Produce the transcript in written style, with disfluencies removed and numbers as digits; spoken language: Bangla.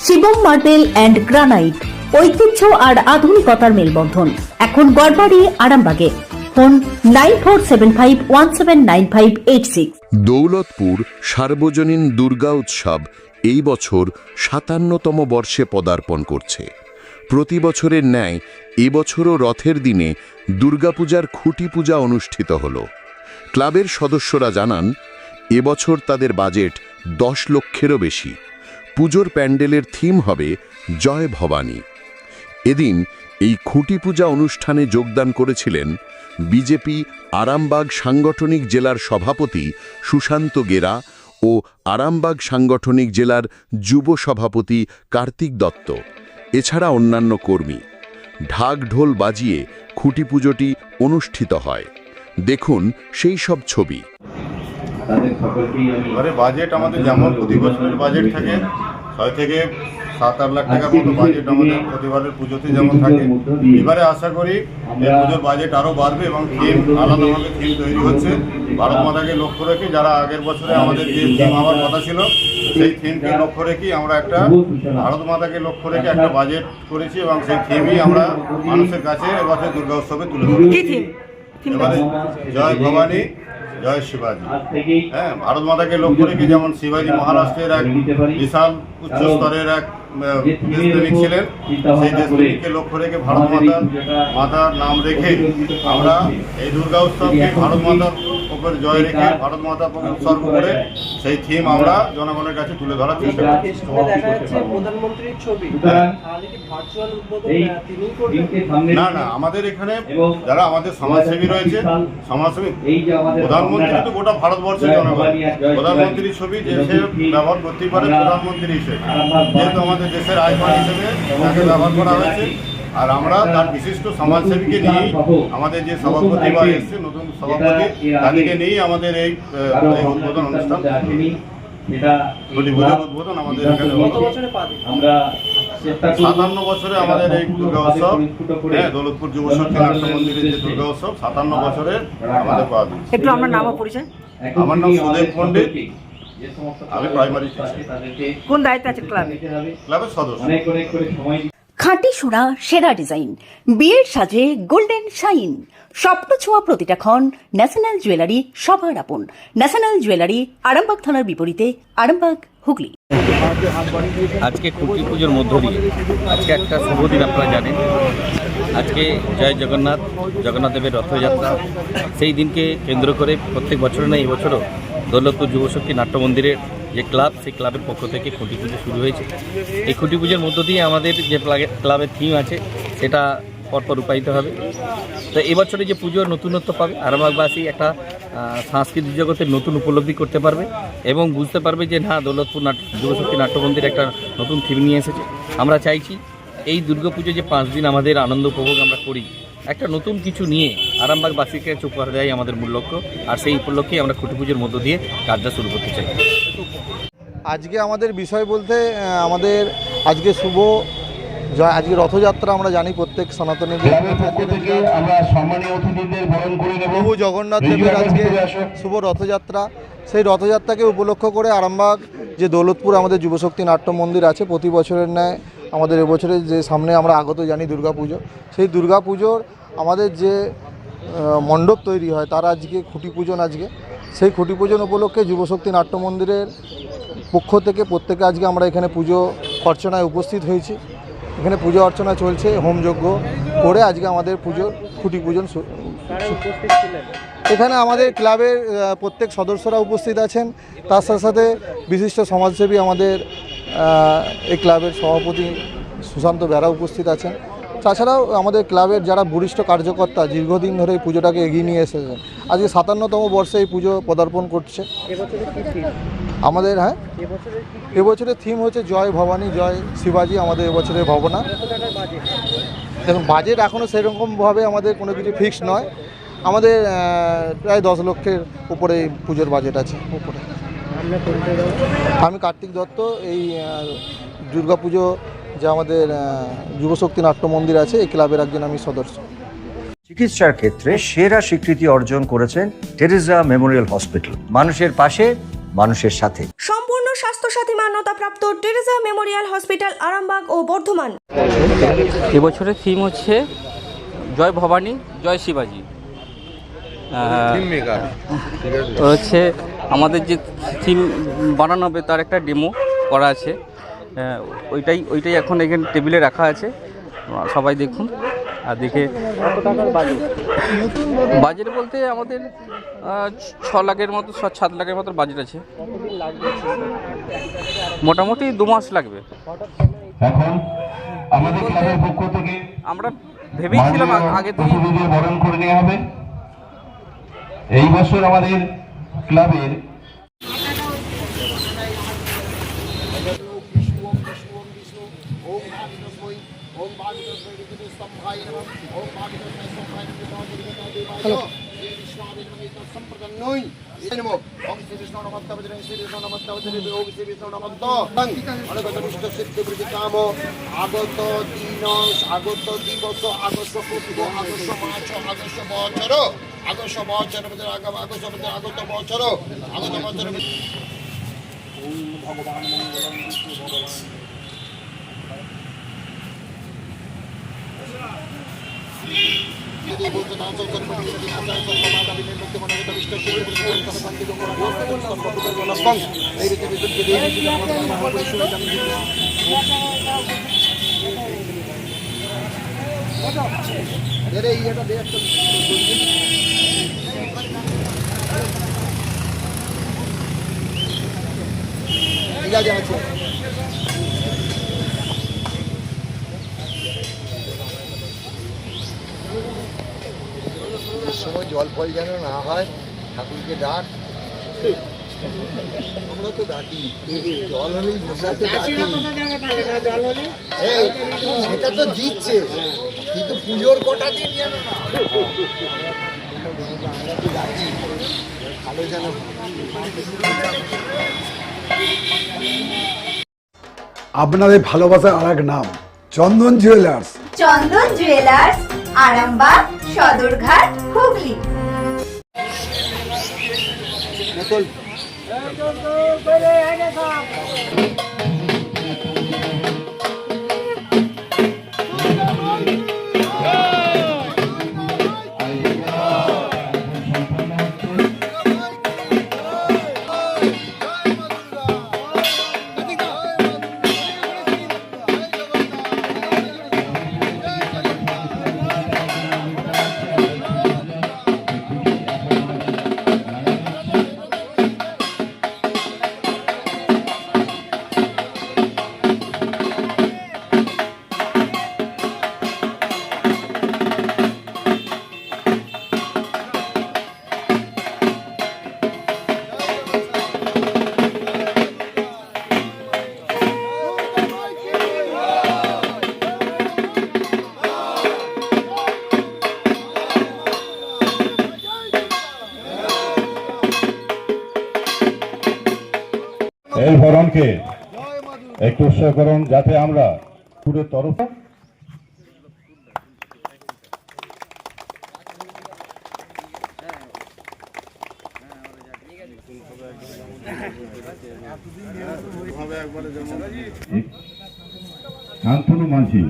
শিবম মার্বেল অ্যান্ড গ্রানাইট, ঐতিহ্য আর আধুনিকতার মেলবন্ধন। এখন গড়বাড়ি, আরামবাগে। ফোন 9475179586। দৌলতপুর সার্বজনীন দুর্গা উৎসব এই বছর ৫৭তম বর্ষে পদার্পণ করছে। প্রতি বছরের ন্যায় এবছরও রথের দিনে দুর্গাপূজার খুঁটি পূজা অনুষ্ঠিত হল। ক্লাবের সদস্যরা জানান, এবছর তাদের বাজেট ১০ লক্ষেরও বেশি। পুজোর প্যান্ডেলের থিম হবে জয় ভবানী। এদিন এই খুঁটি পূজা অনুষ্ঠানে যোগদান করেছিলেন বিজেপি আরামবাগ সাংগঠনিক জেলার সভাপতি সুশান্ত গেরা ও আরামবাগ সাংগঠনিক জেলার যুব সভাপতি কার্তিক দত্ত, এছাড়া অন্যান্য কর্মী। ঢাক ঢোল বাজিয়ে খুঁটি পুজোটি অনুষ্ঠিত হয়। দেখুন সেই সব ছবি। এবারে বাজেট আমাদের যেমন প্রতি বছরের বাজেট থাকে ৬ থেকে ৭-৮ লাখ টাকার মতো বাজেট আমাদের প্রতিবারের পুজোতে যেমন থাকে। এবারে আশা করি এই পুজোর বাজেট আরও বাড়বে এবং থিম আলাদাভাবে থিম তৈরি হচ্ছে ভারত মাতাকে লক্ষ্য রেখে। যারা আগের বছরে আমাদের যে থিম হওয়ার কথা ছিল সেই থিমকে লক্ষ্য রেখেই আমরা একটা ভারত মাতাকে লক্ষ্য রেখে একটা বাজেট করেছি এবং সেই থিমই আমরা মানুষের কাছে এবছর দুর্গা উৎসবে তুলে ধরেছি। এবারে জয় ভবানী, জয় শিবাজি। হ্যাঁ, ভারত মাতাকে লক্ষ্য রেখে যেমন শিবাজি মহারাষ্ট্রের এক বিশাল উচ্চ স্তরের এক দেশপ্রেমিক ছিলেন, সেই দেশপ্রেমিককে লক্ষ্য রেখে ভারত মাতার নাম রেখে আমরা এই দুর্গা উৎসবকে ভারত মাতার উপর জয় রেখে ভারত মাতার উৎসর্গ করে সেই থিম আমরা জনগণের কাছে তুলে ধরার চেষ্টা করছি। না না, আমাদের এখানে যারা আমাদের সমাজসেবী রয়েছে, সমাজসেবী প্রধানমন্ত্রী তো গোটা ভারতবর্ষের জনগণ, প্রধানমন্ত্রীর ছবি যে সে ব্যবহার করতেই পারে প্রধানমন্ত্রী হিসেবে, যেহেতু আমাদের দেশের আইকন হিসেবে তাকে ব্যবহার করা হয়েছে। আর আমরা তার বিশিষ্ট সমাজসেবীকে নিয়েই আমাদের যে সভাপতি বা এসছে নতুন সভাপতি, তাদেরকে নিয়েই আমাদের এই উদ্বোধন অনুষ্ঠান, উদ্বোধন আমাদের এখানে ৫৭ বছরে আমাদের এই দুর্গা উৎসব, দৌলতপুর যুব শক্তি নাট্য মন্দিরের যে দুর্গা উৎসব ৫৭ বছরের আমাদের পাওয়া দিচ্ছে। একটু আপনার নাম ও পরিচয়? আমার নাম সুদেব পণ্ডিত, আমি প্রাইমারি কোন দায়িত্বে আছেন ক্লাবের সদস্য। খাঁটি সোনা, সেরা ডিজাইন, বিয়ের সাজে গোল্ডেন শাইন, স্বপ্ন ছোঁয়া প্রতিটা ক্ষণ। ন্যাশনাল জুয়েলারি, সবার আপন। ন্যাশনাল জুয়েলারি, আরামবাগ থানার বিপরীতে, আরামবাগ, হুগলি। আজকে খুঁটি পুজোর মধ্য দিয়ে আজকে একটা শুভ দিন, আপনারা জানেন। আজকে জয় জগন্নাথ, জগন্নাথ দেবের রথযাত্রা। সেই দিনকে কেন্দ্র করে প্রত্যেক বছরে না, এই বছরও দৌলতপুর যুবশক্তি নাট্য মন্দিরের যে ক্লাব, সেই ক্লাবের পক্ষ থেকে খুঁটি পুজো শুরু হয়েছে। এই খুঁটি পুজোর মধ্য দিয়ে আমাদের যে ক্লাবের থিম আছে সেটা পরপর রূপায়িত হবে। তো এবছরে যে পুজোর নতুনত্ব পাবে, আরামবাগবাসী একটা সাংস্কৃতিক জগতের নতুন উপলব্ধি করতে পারবে এবং বুঝতে পারবে যে না, দৌলতপুর যুবশক্তি নাট্য মন্দির একটা নতুন থিম নিয়ে এসেছে। আমরা চাইছি এই দুর্গাপুজো যে 5 দিন আমাদের আনন্দ উপভোগ আমরা করি, একটা নতুন কিছু নিয়ে আরামবাগবাসীকে চোখ করে দেয় আমাদের মূল লক্ষ্য। আর সেই উপলক্ষেই আমরা খুঁটি পুজোর মধ্য দিয়ে কাজটা শুরু করতে চাই। আজকে আমাদের বিষয় বলতে আমাদের আজকে আজকে রথযাত্রা। আমরা জানি প্রত্যেক সনাতনী আমরা সম্মানীয় অতিথিদের বরণ করে নেব। প্রভু জগন্নাথ দেবের আজকে শুভ রথযাত্রা। সেই রথযাত্রাকে উপলক্ষ করে আরামবাগ যে দৌলতপুর আমাদের যুবশক্তি নাট্য মন্দির আছে, প্রতি বছরের ন্যায় আমাদের এবছরে যে সামনে আমরা আগত জানি দুর্গাপুজো, সেই দুর্গাপুজোর আমাদের যে মণ্ডপ তৈরি হয় তার আজকে খুঁটি পূজন। আজকে সেই খুঁটি পূজন উপলক্ষে যুবশক্তি নাট্য মন্দিরের পক্ষ থেকে প্রত্যেকে আজকে আমরা এখানে পুজো অর্চনায় উপস্থিত হয়েছি। এখানে পুজো অর্চনা চলছে, হোমযজ্ঞ করে আজকে আমাদের পুজোর খুঁটি পূজন। এখানে আমাদের ক্লাবের প্রত্যেক সদস্যরা উপস্থিত আছেন, তার সাথে সাথে বিশিষ্ট সমাজসেবী আমাদের এই ক্লাবের সভাপতি সুশান্ত বেরা উপস্থিত আছেন। তাছাড়াও আমাদের ক্লাবের যারা বরিষ্ঠ কার্যকর্তা দীর্ঘদিন ধরে এই পুজোটাকে এগিয়ে নিয়ে এসেছেন। আজকে ৫৭তম বর্ষে এই পুজো পদার্পণ করছে আমাদের। হ্যাঁ, এবছরের থিম হচ্ছে জয় ভবানী, জয় শিবাজি। আমাদের এবছরের ভাবনা, দেখুন বাজেট এখনও সেরকমভাবে আমাদের কোনো কিছু ফিক্সড নয়। আমাদের প্রায় 10 লক্ষের উপরে পুজোর বাজেট আছে উপরে। আমি কার্তিক দত্ত, এই দুর্গাপুজো যে আমাদের যুবশক্তি নাট্য মন্দির আছে এই ক্লাবের একজন আমি সদস্য। চিকিৎসার ক্ষেত্রে সেরা স্বীকৃতি অর্জন করেছেন টেরেজা মেমোরিয়াল হসপিটাল। মানুষের পাশে, মানুষের সাথে। সম্পূর্ণ স্বাস্থ্যসাথী মান্যতাপ্রাপ্ত টেরেসা মেমোরিয়াল হসপিটাল আরামবাগ ও বর্ধমান। এবছরের থিম হচ্ছে জয় ভবানী জয় শিবাজি। হচ্ছে আমাদের যে থিম বানানো হবে তার একটা ডেমো করা আছে, ওইটাই এখন এখানে টেবিলে রাখা আছে, সবাই দেখুন। আর দেখে বাজেট বলতে আমাদের 6 লাখের মতো 7 লাখের মতো বাজেট আছে, মোটামুটি 2 মাস লাগবে। এখন আমাদের ক্লাবের পক্ষ থেকে আমরা ভেবেছিলাম আগে থেকে অতিথিদের বরণ করে নেওয়া হবে। এই বছর আমাদের ক্লাবের আগত দিবস আগস্ট বছর ভগবান ঠিক আছে আছে সময় জল ফল যেন না হয়, ঠাকুরকে ডাক। আমরা তো ডাকি, জল হলেই সেটা তো দিচ্ছে, কিন্তু পুজোর কটা দিন যেন না আমরা তো ডাকি ভালো যেন। আপনাদের ভালোবাসার আর এক নাম চন্দন জুয়েলার্স। চন্দন জুয়েলার্স, আরামবাগ, সদরঘাট, হুগলি। এই ভরণকে একটু উৎসাহ করুন যাতে আমরা পুরো তরফ শান্তনু মাঝি।